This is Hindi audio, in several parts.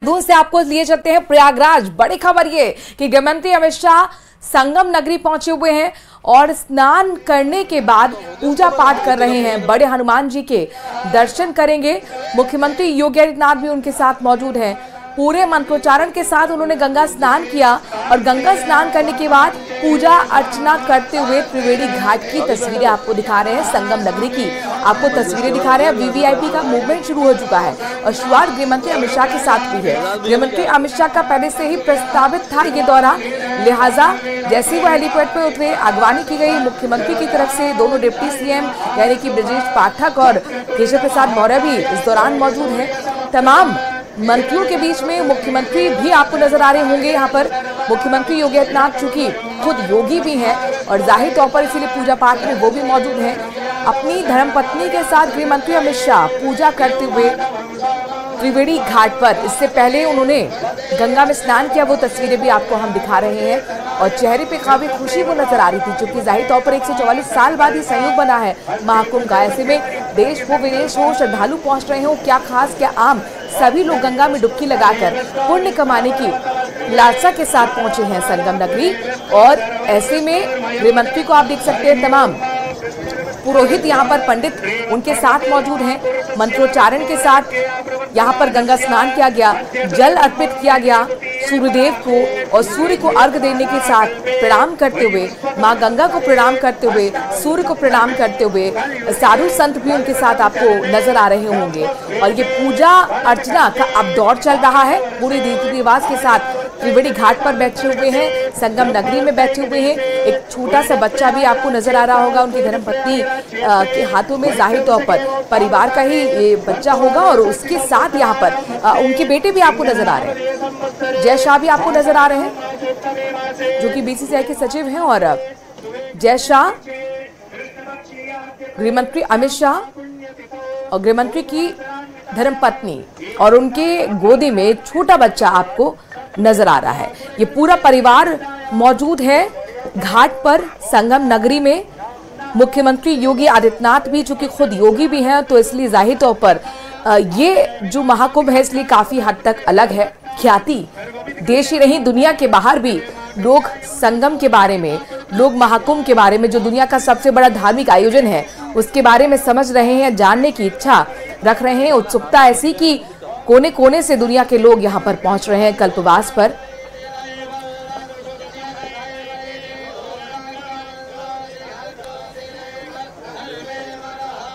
दूर से आपको लिए चलते हैं प्रयागराज। बड़ी खबर ये कि गृह मंत्री अमित शाह संगम नगरी पहुंचे हुए हैं और स्नान करने के बाद पूजा पाठ कर रहे हैं। बड़े हनुमान जी के दर्शन करेंगे। मुख्यमंत्री योगी आदित्यनाथ भी उनके साथ मौजूद हैं। पूरे मंत्रोच्चारण के साथ उन्होंने गंगा स्नान किया और गंगा स्नान करने के बाद पूजा अर्चना करते हुए त्रिवेणी घाट की तस्वीरें आपको दिखा रहे हैं। संगम नगरी की आपको तस्वीरें दिखा रहे हैं। वीवीआईपी का मूवमेंट शुरू हो चुका है और शुरुआत गृह मंत्री अमित शाह के साथ हुई है। गृह मंत्री अमित शाह का पहले से ही प्रस्तावित था ये दौरा, लिहाजा जैसे ही वो हेलीपैड पर उतरे अगवानी की गई मुख्यमंत्री की तरफ से। दोनों डिप्टी सीएम यानी कि ब्रजेश पाठक और केशव प्रसाद मौर्य भी इस दौरान मौजूद हैं। तमाम मंत्रियों के बीच में मुख्यमंत्री भी आपको नजर आ रहे होंगे। यहाँ पर मुख्यमंत्री योगी आदित्यनाथ चूंकि खुद योगी भी हैं और जाहिर तौर पर इसीलिए पूजा पाठ में वो भी मौजूद हैं। अपनी धर्मपत्नी के साथ गृह मंत्री अमित शाह पूजा करते हुए त्रिवेणी घाट पर, इससे पहले उन्होंने गंगा में स्नान किया, वो तस्वीरें भी आपको हम दिखा रहे हैं और चेहरे पे काफी खुशी वो नजर आ रही थी क्योंकि जाहिर तौर पर 144 साल बाद ही संयोग बना है महाकुंभ का। ऐसे में देश हो विदेश हो श्रद्धालु पहुंच रहे हो, क्या खास क्या आम, सभी लोग गंगा में डुबकी लगाकर पुण्य कमाने की लालसा के साथ पहुंचे हैं संगम नगरी। और ऐसे में गृह मंत्री को आप देख सकते हैं, तमाम पुरोहित यहाँ पर पंडित उनके साथ मौजूद हैं। मंत्रोच्चारण के साथ यहाँ पर गंगा स्नान किया गया, जल अर्पित किया गया सूर्यदेव को और सूर्य को अर्घ देने के साथ प्रणाम करते हुए, माँ गंगा को प्रणाम करते हुए, सूर्य को प्रणाम करते हुए साधु संत भी उनके साथ आपको नजर आ रहे होंगे। और ये पूजा अर्चना का अब दौर चल रहा है। पूरे रीति रिवाज के साथ त्रिवेणी घाट पर बैठे हुए हैं, संगम नगरी में बैठे हुए हैं। एक छोटा सा बच्चा भी आपको नजर आ रहा होगा, उनकी धर्मपत्नी के हाथों में जाहिर तौर पर परिवार का ही ये बच्चा होगा और उसके साथ यहाँ पर उनके बेटे भी आपको नजर आ रहे हैं। जय शाह भी आपको नजर आ रहे हैं जो कि बीसीसीआई के सचिव हैं। और जय शाह, गृह मंत्री अमित शाह और गृह मंत्री की धर्मपत्नी और उनके गोदी में छोटा बच्चा आपको नजर आ रहा है। ये पूरा परिवार मौजूद है घाट पर संगम नगरी में। मुख्यमंत्री योगी आदित्यनाथ भी, चूंकि खुद योगी भी हैं, तो इसलिए जाहिर तौर पर ये जो महाकुंभ है इसलिए काफी हद तक अलग है। ख्याति देश ही नहीं दुनिया के बाहर भी लोग संगम के बारे में, लोग महाकुंभ के बारे में, जो दुनिया का सबसे बड़ा धार्मिक आयोजन है, उसके बारे में समझ रहे हैं, जानने की इच्छा रख रहे हैं। उत्सुकता ऐसी कि कोने कोने से दुनिया के लोग यहाँ पर पहुंच रहे हैं कल्पवास पर।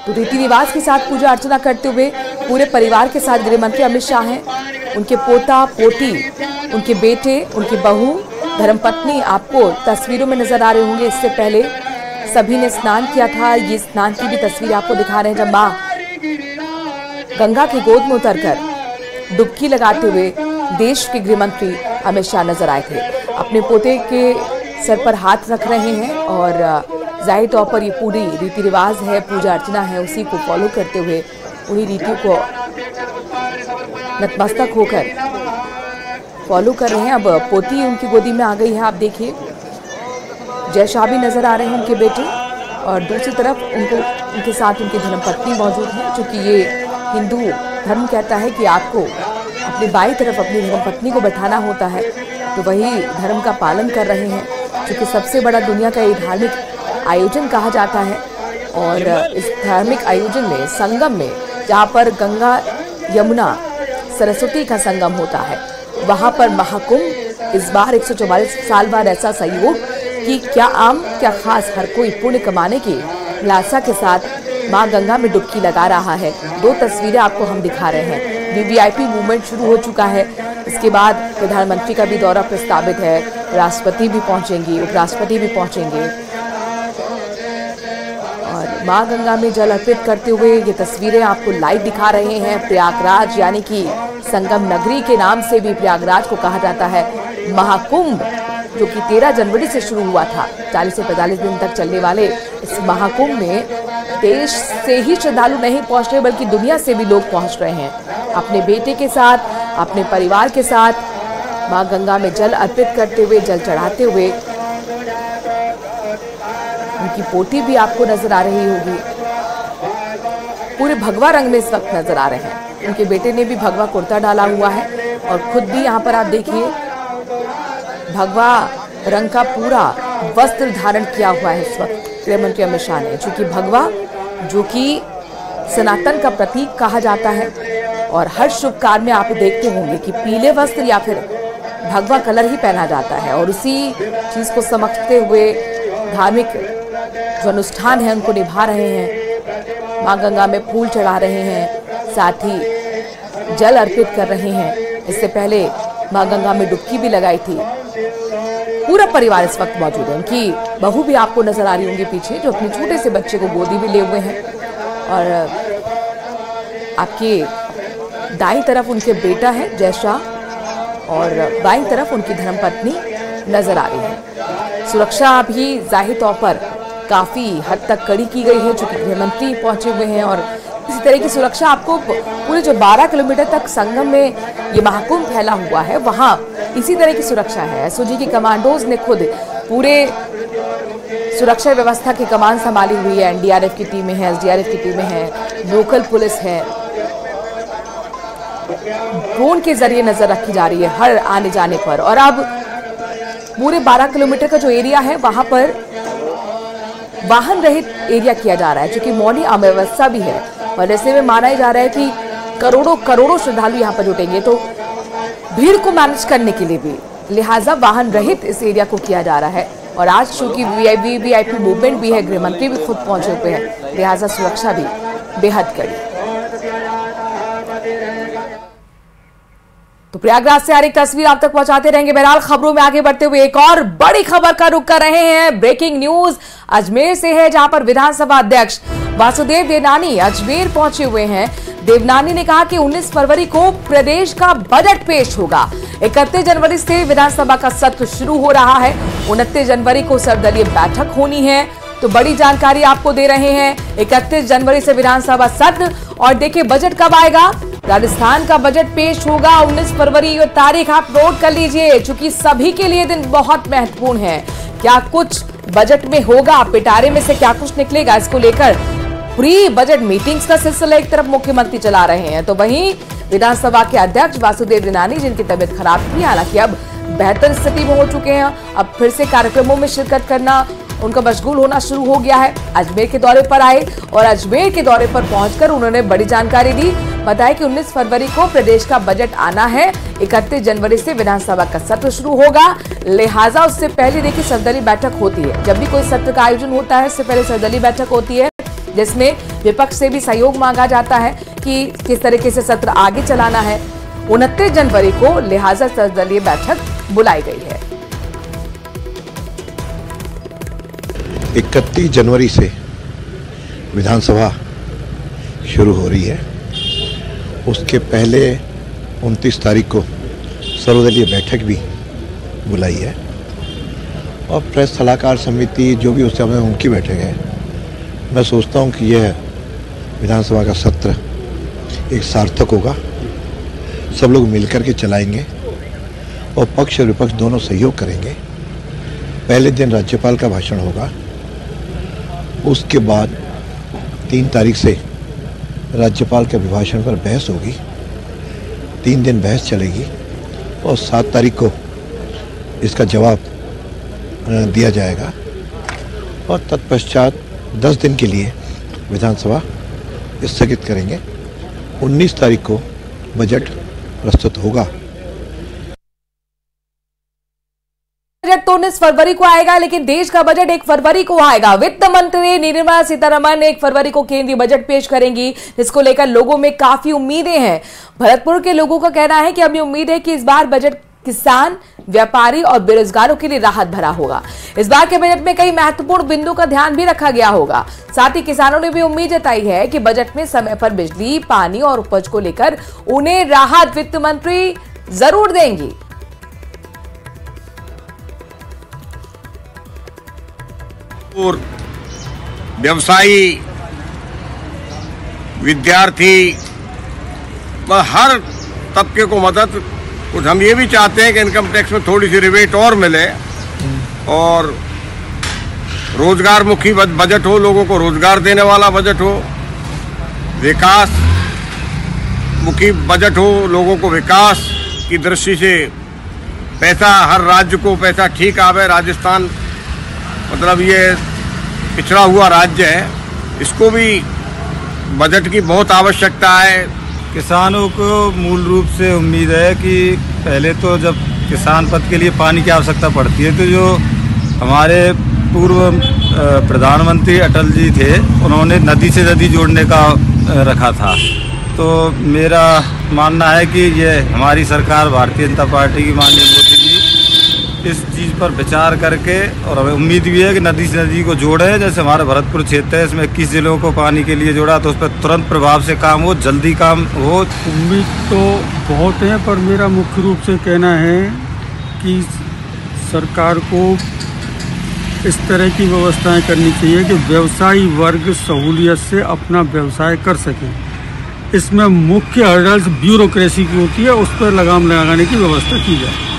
तो रीति रिवाज के साथ पूजा अर्चना करते हुए पूरे परिवार के साथ गृह मंत्री अमित शाह हैं। उनके पोता पोती, उनके बेटे, उनकी बहू, धर्मपत्नी आपको तस्वीरों में नजर आ रहे होंगे। इससे पहले सभी ने स्नान किया था। ये स्नान की भी तस्वीर आपको दिखा रहे हैं जब माँ गंगा की गोद में उतरकर डुबकी लगाते हुए देश के गृह मंत्री अमित शाह नजर आए थे। अपने पोते के सर पर हाथ रख रहे हैं और जाहिर तौर पर ये पूरी रीति रिवाज है, पूजा अर्चना है, उसी को फॉलो करते हुए, उन्हीं रीतियों को नतमस्तक होकर फॉलो कर रहे हैं। अब पोती उनकी गोदी में आ गई है, आप देखिए। जय शाह भी नजर आ रहे हैं, उनके बेटे, और दूसरी तरफ उनके साथ उनकी धर्मपत्नी मौजूद है। चूंकि ये हिंदू धर्म कहता है कि आपको अपनी बाईं तरफ अपनी धर्मपत्नी को बैठाना होता है, तो वही धर्म का पालन कर रहे हैं। क्योंकि सबसे बड़ा दुनिया का ये धार्मिक आयोजन कहा जाता है और इस धार्मिक आयोजन में, संगम में, जहाँ पर गंगा यमुना सरस्वती का संगम होता है, वहाँ पर महाकुंभ इस बार 144 साल बाद ऐसा सहयोग कि क्या आम क्या खास हर कोई पुण्य कमाने की लालसा के साथ माँ गंगा में डुबकी लगा रहा है। दो तस्वीरें आपको हम दिखा रहे हैं। वीवीआईपी मूवमेंट शुरू हो चुका है। इसके बाद प्रधानमंत्री का भी दौरा प्रस्तावित है, राष्ट्रपति भी पहुंचेंगी, उपराष्ट्रपति भी पहुंचेंगे और माँ गंगा में जल अर्पित करते हुए ये तस्वीरें आपको लाइव दिखा रहे हैं। प्रयागराज यानी कि संगम नगरी के नाम से भी प्रयागराज को कहा जाता है। महाकुंभ जो कि 13 जनवरी से शुरू हुआ था, 40 से 45 दिन तक चलने वाले इस महाकुंभ में देश से ही श्रद्धालु नहीं पहुंच रहे बल्कि दुनिया से भी लोग पहुंच रहे हैं अपने बेटे के साथ, अपने परिवार के साथ मां गंगा में जल अर्पित करते हुए, जल चढ़ाते हुए। उनकी पोती भी आपको नजर आ रही होगी। पूरे भगवा रंग में इस वक्त नजर आ रहे हैं। उनके बेटे ने भी भगवा कुर्ता डाला हुआ है और खुद भी यहाँ पर आप देखिए भगवा रंग का पूरा वस्त्र धारण किया हुआ है इस वक्त गृह मंत्री अमित शाह ने। चूंकि भगवा जो कि सनातन का प्रतीक कहा जाता है और हर शुभ कार्य में आप देखते होंगे कि पीले वस्त्र या फिर भगवा कलर ही पहना जाता है और उसी चीज को समझते हुए धार्मिक जो अनुष्ठान है उनको निभा रहे हैं। मां गंगा में फूल चढ़ा रहे हैं, साथ ही जल अर्पित कर रहे हैं। इससे पहले मां गंगा में डुबकी भी लगाई थी। पूरा परिवार इस वक्त मौजूद है। उनकी बहू भी आपको नजर आ रही होंगी पीछे, जो अपने छोटे से बच्चे को गोदी भी ले हुए हैं और आपकी दाईं तरफ उनके बेटा है जय शाह और बाईं तरफ उनकी धर्मपत्नी नजर आ रही है। सुरक्षा भी जाहिर तौर पर काफी हद तक कड़ी की गई है, चूंकि गृह मंत्री पहुंचे हुए हैं और इसी तरह की सुरक्षा आपको पूरे जो 12 किलोमीटर तक संगम में ये महाकुंभ फैला हुआ है वहां इसी तरह की सुरक्षा है। एसओजी की कमांडोज ने खुद पूरे सुरक्षा व्यवस्था की कमान संभाली हुई है। एनडीआरएफ की टीमें हैं, एसडीआरएफ की टीमें हैं, लोकल पुलिस है। ड्रोन के जरिए नजर रखी जा रही है हर आने जाने पर। और अब पूरे 12 किलोमीटर का जो एरिया है वहां पर वाहन रहित एरिया किया जा रहा है, क्योंकि मौनी अमावस्या भी है और ऐसे में माना जा रहा है कि करोड़ों श्रद्धालु यहाँ पर जुटेंगे, तो भीड़ को मैनेज करने के लिए भी लिहाजा वाहन रहित इस एरिया को किया जा रहा है। और आज चूंकि वीआईपी मूवमेंट भी है, गृह मंत्री भी खुद पहुंचे हुए हैं, लिहाजा सुरक्षा भी बेहद कड़ी। तो प्रयागराज से आ रही तस्वीर आप तक पहुंचाते रहेंगे। बहरहाल खबरों में आगे बढ़ते हुए एक और बड़ी खबर का रुख कर रहे हैं। ब्रेकिंग न्यूज अजमेर से है, जहां पर विधानसभा अध्यक्ष वासुदेव देवनानी अजमेर पहुंचे हुए हैं। देवनानी ने कहा कि 19 फरवरी को प्रदेश का बजट पेश होगा। 31 जनवरी से विधानसभा का सत्र शुरू हो रहा है। 29 जनवरी को सर्वदलीय बैठक होनी है, तो बड़ी जानकारी आपको दे रहे हैं। 31 जनवरी से विधानसभा सत्र और देखिए बजट कब आएगा। राजस्थान का बजट पेश होगा 19 फरवरी। ये तारीख आप नोट कर लीजिए, चूंकि सभी के लिए दिन बहुत महत्वपूर्ण है। क्या कुछ बजट में होगा, पिटारे में से क्या कुछ निकलेगा, इसको लेकर प्री बजट मीटिंग्स का सिलसिला एक तरफ मुख्यमंत्री चला रहे हैं, तो वहीं विधानसभा के अध्यक्ष वासुदेव देवनानी, जिनकी तबीयत खराब थी, हालांकि अब बेहतर स्थिति में हो चुके हैं, अब फिर से कार्यक्रमों में शिरकत करना उनका मशगूल होना शुरू हो गया है। अजमेर के दौरे पर आए और अजमेर के दौरे पर पहुंचकर उन्होंने बड़ी जानकारी दी। बताया कि 19 फरवरी को प्रदेश का बजट आना है, 31 जनवरी से विधानसभा का सत्र शुरू होगा, लिहाजा उससे पहले देखिए सर्वदलीय बैठक होती है। जब भी कोई सत्र का आयोजन होता है उससे पहले सर्वदलीय बैठक होती है, जिसमें विपक्ष से भी सहयोग मांगा जाता है कि किस तरीके से सत्र आगे चलाना है। 29 जनवरी को लिहाजा सर्वदलीय बैठक बुलाई गई है। 31 जनवरी से विधानसभा शुरू हो रही है। उसके पहले 29 तारीख को सर्वदलीय बैठक भी बुलाई है और प्रेस सलाहकार समिति जो भी उस समय उनकी बैठक है। मैं सोचता हूं कि यह विधानसभा का सत्र एक सार्थक होगा, सब लोग मिलकर के चलाएंगे और पक्ष और विपक्ष दोनों सहयोग करेंगे। पहले दिन राज्यपाल का भाषण होगा, उसके बाद 3 तारीख से राज्यपाल के अभिभाषण पर बहस होगी, 3 दिन बहस चलेगी और 7 तारीख को इसका जवाब दिया जाएगा और तत्पश्चात 10 दिन के लिए विधानसभा स्थगित करेंगे। 19 तारीख को बजट प्रस्तुत होगा। बजट तो 19 फरवरी को आएगा, लेकिन देश का बजट 1 फरवरी को आएगा। वित्त मंत्री निर्मला सीतारमण 1 फरवरी को केंद्रीय बजट पेश करेंगी, जिसको लेकर लोगों में काफी उम्मीदें हैं। भरतपुर के लोगों का कहना है कि हमें उम्मीद है कि इस बार बजट किसान, व्यापारी और बेरोजगारों के लिए राहत भरा होगा। इस बार के बजट में कई महत्वपूर्ण बिंदुओं का ध्यान भी रखा गया होगा। साथ ही किसानों ने भी उम्मीद जताई है कि बजट में समय पर बिजली, पानी और उपज को लेकर उन्हें राहत वित्त मंत्री जरूर देंगी। और व्यवसायी, विद्यार्थी, हर तबके को मदद। कुछ हम ये भी चाहते हैं कि इनकम टैक्स में थोड़ी सी रिबेट और मिले और रोजगार मुखी बजट हो, लोगों को रोजगार देने वाला बजट हो। विकास मुखी बजट हो, लोगों को विकास की दृष्टि से पैसा, हर राज्य को पैसा ठीक आवे। राजस्थान मतलब ये पिछड़ा हुआ राज्य है, इसको भी बजट की बहुत आवश्यकता है। किसानों को मूल रूप से उम्मीद है कि पहले तो जब किसान पद के लिए पानी की आवश्यकता पड़ती है तो जो हमारे पूर्व प्रधानमंत्री अटल जी थे, उन्होंने नदी से नदी जोड़ने का रखा था। तो मेरा मानना है कि ये हमारी सरकार भारतीय जनता पार्टी की माननीय मोदी जी इस चीज़ पर विचार करके, और हमें उम्मीद भी है कि नदी से नदी को जोड़े। जैसे हमारा भरतपुर क्षेत्र है, इसमें 21 जिलों को पानी के लिए जोड़ा, तो उस पर तुरंत प्रभाव से काम हो, जल्दी काम हो। उम्मीद तो बहुत है, पर मेरा मुख्य रूप से कहना है कि सरकार को इस तरह की व्यवस्थाएं करनी चाहिए कि व्यवसायी वर्ग सहूलियत से अपना व्यवसाय कर सके। इसमें मुख्य हर्डल्स ब्यूरोक्रेसी की होती है, उस पर लगाम लगाने की व्यवस्था की जाए।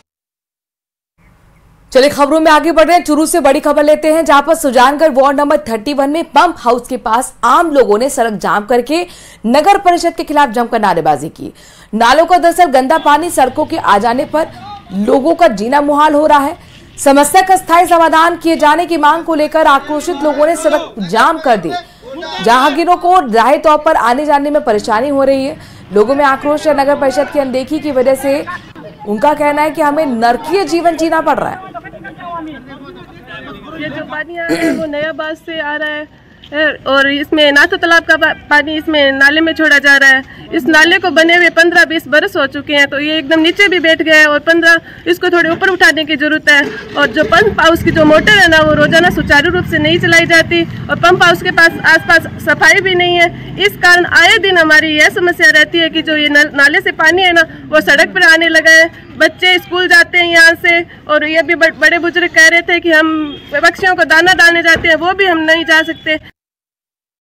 चलिए खबरों में आगे बढ़ रहे हैं। चुरू से बड़ी खबर लेते हैं, जहां पर सुजानगढ़ वार्ड नंबर 31 में पंप हाउस के पास आम लोगों ने सड़क जाम करके नगर परिषद के खिलाफ जमकर नारेबाजी की। नालों का दरअसल गंदा पानी सड़कों के आ जाने पर लोगों का जीना मुहाल हो रहा है। समस्या का स्थायी समाधान किए जाने की मांग को लेकर आक्रोशित लोगों ने सड़क जाम कर दी। जहांगीरों को राहे तौर पर आने जाने में परेशानी हो रही है। लोगों में आक्रोश है। नगर परिषद की अनदेखी की वजह से उनका कहना है कि हमें नरकीय जीवन जीना पड़ रहा है। ये जो पानी आ रहा है वो नया बास से आ रहा है, और इसमें ना तो तालाब का पानी इसमें नाले में छोड़ा जा रहा है। इस नाले को बने हुए 15-20 बरस हो चुके हैं, तो ये एकदम नीचे भी बैठ गया है, और 15 इसको थोड़े ऊपर उठाने की जरूरत है। और जो पंप हाउस की जो मोटर है ना, वो रोजाना सुचारू रूप से नहीं चलाई जाती, और पंप हाउस के पास आसपास सफाई भी नहीं है। इस कारण आए दिन हमारी यह समस्या रहती है कि जो ये नाले से पानी है ना, वो सड़क पर आने लगा है। बच्चे स्कूल जाते हैं यहाँ से, और ये भी बड़े बुजुर्ग कह रहे थे कि हम पक्षियों को दाना डालने जाते हैं, वो भी हम नहीं जा सकते।